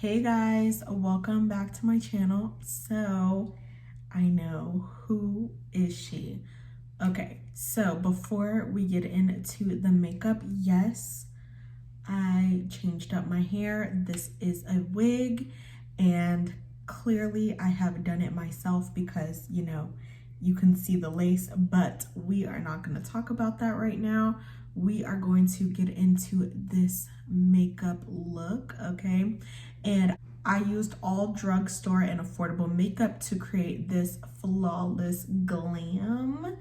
Hey guys, welcome back to my channel. So I know, who is she? Okay, so before we get into the makeup, yes, I changed up my hair. This is a wig, and clearly I have done it myself because, you know, you can see the lace, but we are not going to talk about that right now. We are going to get into this makeup look, okay? And I used all drugstore and affordable makeup to create this flawless glam.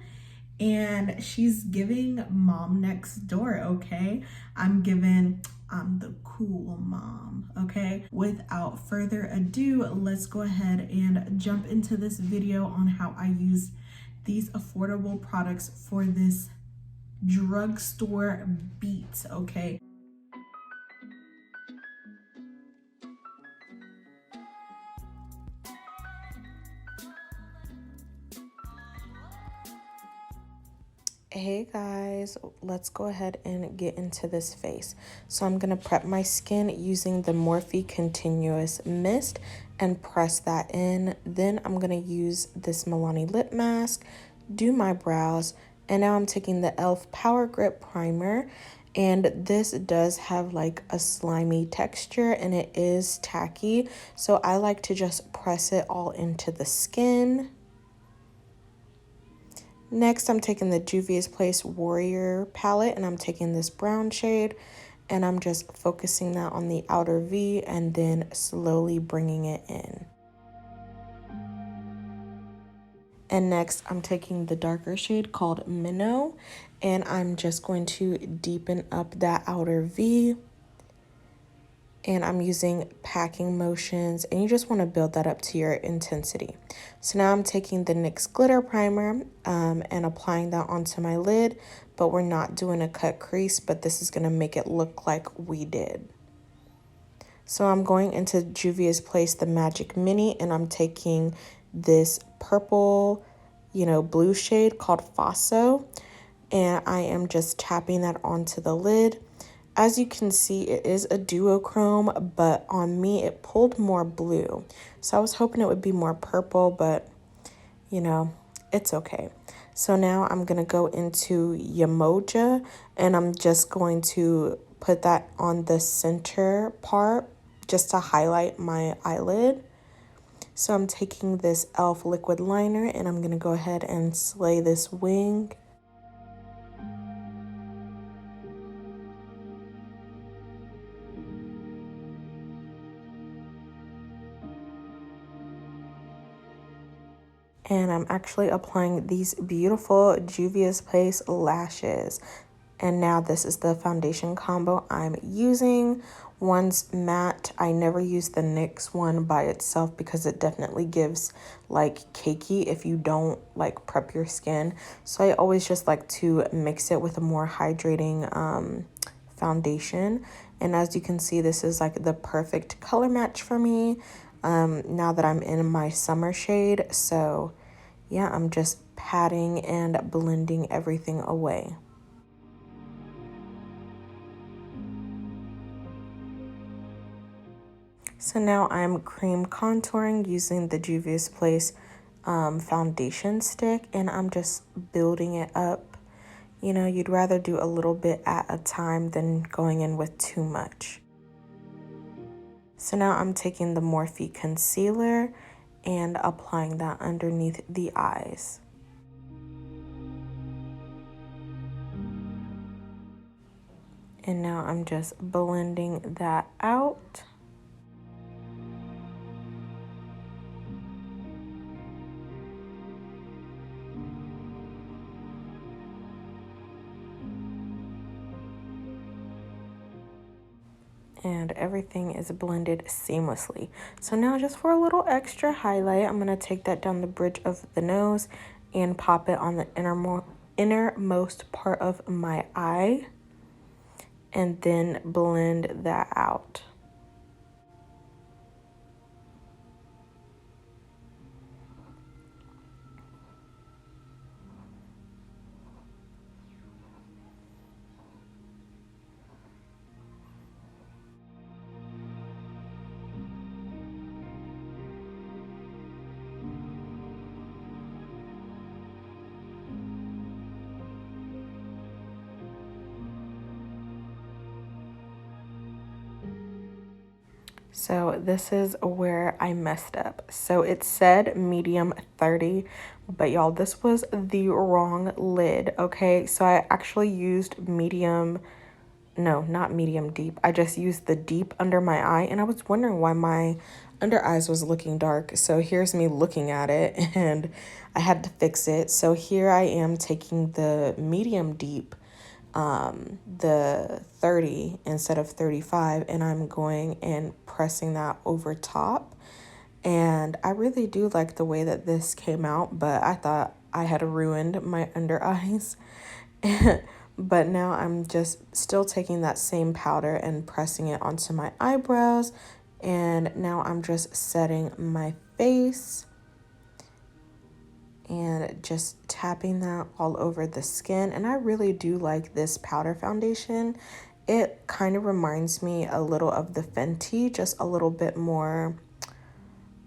And she's giving mom next door, okay? I'm giving the cool mom, okay? Without further ado, let's go ahead and jump into this video on how I use these affordable products for this drugstore beat, okay? Hey guys, let's go ahead and get into this face. So I'm going to prep my skin using the MORPHE Continuous Mist and press that in. Then I'm going to use this MILANI lip mask, do my brows, and now I'm taking the e.l.f. Power Grip Primer. And this does have like a slimy texture and it is tacky. So I like to just press it all into the skin. Next, I'm taking the JUVIA'S Warrior palette and I'm taking this brown shade and I'm just focusing that on the outer V and then slowly bringing it in. And next, I'm taking the darker shade called Minnow and I'm just going to deepen up that outer V. And I'm using packing motions, and you just want to build that up to your intensity. So now I'm taking the NYX Glitter Primer and applying that onto my lid, but we're not doing a cut crease, but this is going to make it look like we did. So I'm going into JUVIA'S the Magic Mini, and I'm taking this purple, blue shade called xoxo, and I am just tapping that onto the lid. As you can see, it is a duochrome, but on me, it pulled more blue. So I was hoping it would be more purple, but, it's okay. So now I'm going to go into Yamoja, and I'm just going to put that on the center part just to highlight my eyelid. So I'm taking this e.l.f. liquid liner, and I'm going to go ahead and slay this wing. And I'm actually applying these beautiful JUVIA'S lashes. And now this is the foundation combo I'm using. One's matte. I never use the NYX one by itself because it definitely gives like cakey if you don't like prep your skin. So I always just like to mix it with a more hydrating foundation. And as you can see, this is like the perfect color match for me. Now that I'm in my summer shade. So yeah, I'm just patting and blending everything away. So now I'm cream contouring using the JUVIA'S foundation stick, and I'm just building it up. You'd rather do a little bit at a time than going in with too much. So now I'm taking the MORPHE concealer and applying that underneath the eyes. And now I'm just blending that out. And everything is blended seamlessly. So now just for a little extra highlight, I'm going to take that down the bridge of the nose and pop it on the innermost part of my eye and then blend that out. So this is where I messed up. So it said medium 30, but y'all, this was the wrong lid, okay? So I actually used medium, no, not medium deep. I just used the deep under my eye, and I was wondering why my under eyes was looking dark. So here's me looking at it, and I had to fix it. So here I am taking the medium deep, the 30 instead of 35, and I'm going and pressing that over top. And I really do like the way that this came out, but I thought I had ruined my under eyes. But now I'm just still taking that same powder and pressing it onto my eyebrows. And now I'm just setting my face and just tapping that all over the skin. And I really do like this powder foundation. It kind of reminds me a little of the Fenty, just a little bit more,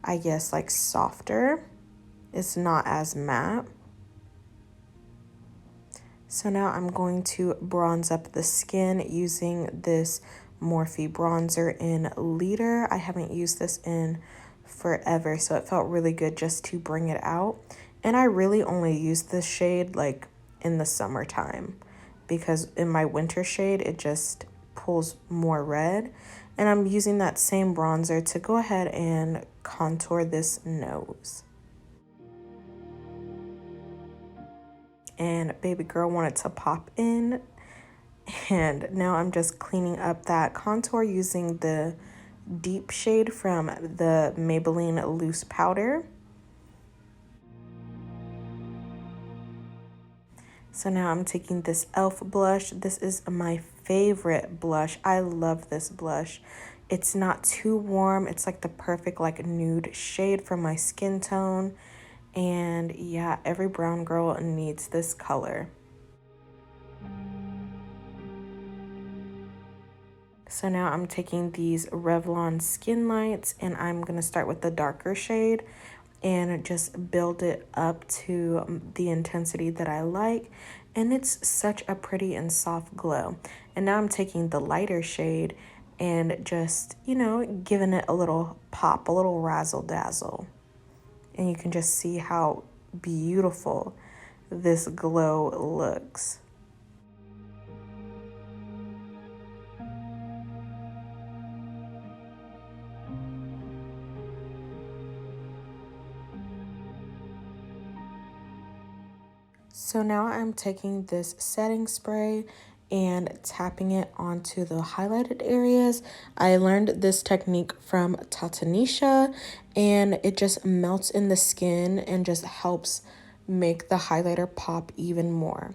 I guess, like softer. It's not as matte. So now I'm going to bronze up the skin using this Morphe bronzer in Liter. I haven't used this in forever, so it felt really good just to bring it out. And I really only use this shade like in the summertime, because in my winter shade, it just pulls more red. And I'm using that same bronzer to go ahead and contour this nose. And baby girl wanted to pop in. And now I'm just cleaning up that contour using the deep shade from the Maybelline Loose Powder. So now I'm taking this e.l.f. blush. This is my favorite blush. I love this blush. It's not too warm. It's like the perfect like nude shade for my skin tone. And yeah, every brown girl needs this color. So now I'm taking these Revlon Skin Lights, and I'm going to start with the darker shade and just build it up to the intensity that I like. And it's such a pretty and soft glow. And now I'm taking the lighter shade and just, you know, giving it a little pop, a little razzle dazzle. And you can just see how beautiful this glow looks. So now I'm taking this setting spray and tapping it onto the highlighted areas. I learned this technique from Tatanisha, and it just melts in the skin and just helps make the highlighter pop even more.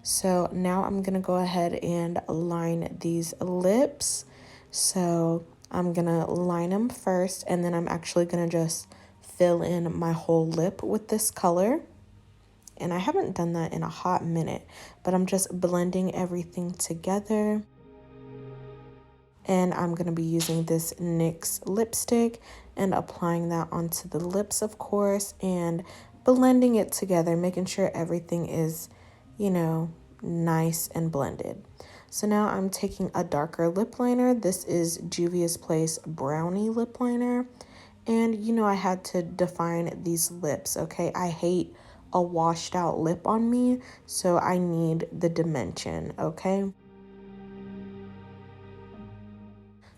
So now I'm gonna go ahead and line these lips. So I'm gonna line them first, and then I'm actually gonna just fill in my whole lip with this color. And I haven't done that in a hot minute, but I'm just blending everything together. And I'm going to be using this NYX lipstick and applying that onto the lips, of course, and blending it together, making sure everything is, you know, nice and blended. So now I'm taking a darker lip liner. This is Juvia's Place Brownie Lip Liner. And, you know, I had to define these lips, okay? I hate a washed out lip on me, so I need the dimension, okay?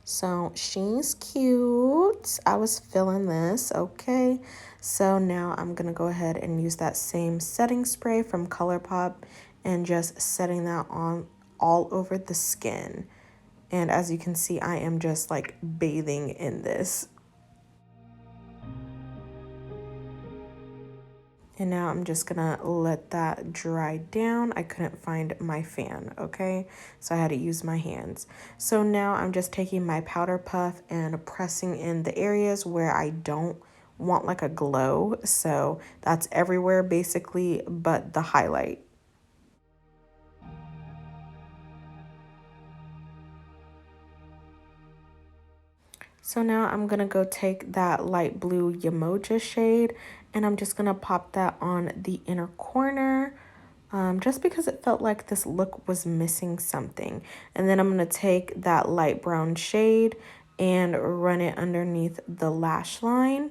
So she's cute. I was feeling this, okay? So now I'm gonna go ahead and use that same setting spray from ColourPop and just setting that on all over the skin. And as you can see, I am just like bathing in this. And now I'm just gonna let that dry down. I couldn't find my fan, okay? So I had to use my hands. So now I'm just taking my powder puff and pressing in the areas where I don't want like a glow. So that's everywhere basically, but the highlight. So now I'm gonna go take that light blue Yamoja shade, and I'm just gonna pop that on the inner corner, just because it felt like this look was missing something. And then I'm gonna take that light brown shade and run it underneath the lash line.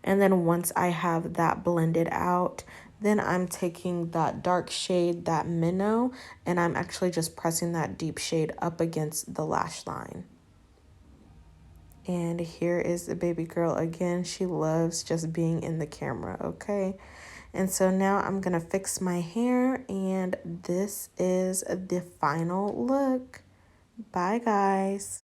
And then once I have that blended out, then I'm taking that dark shade, that Minnow, and I'm actually just pressing that deep shade up against the lash line. And here is the baby girl again. She loves just being in the camera, okay? And so now I'm gonna fix my hair, and this is the final look. Bye, guys.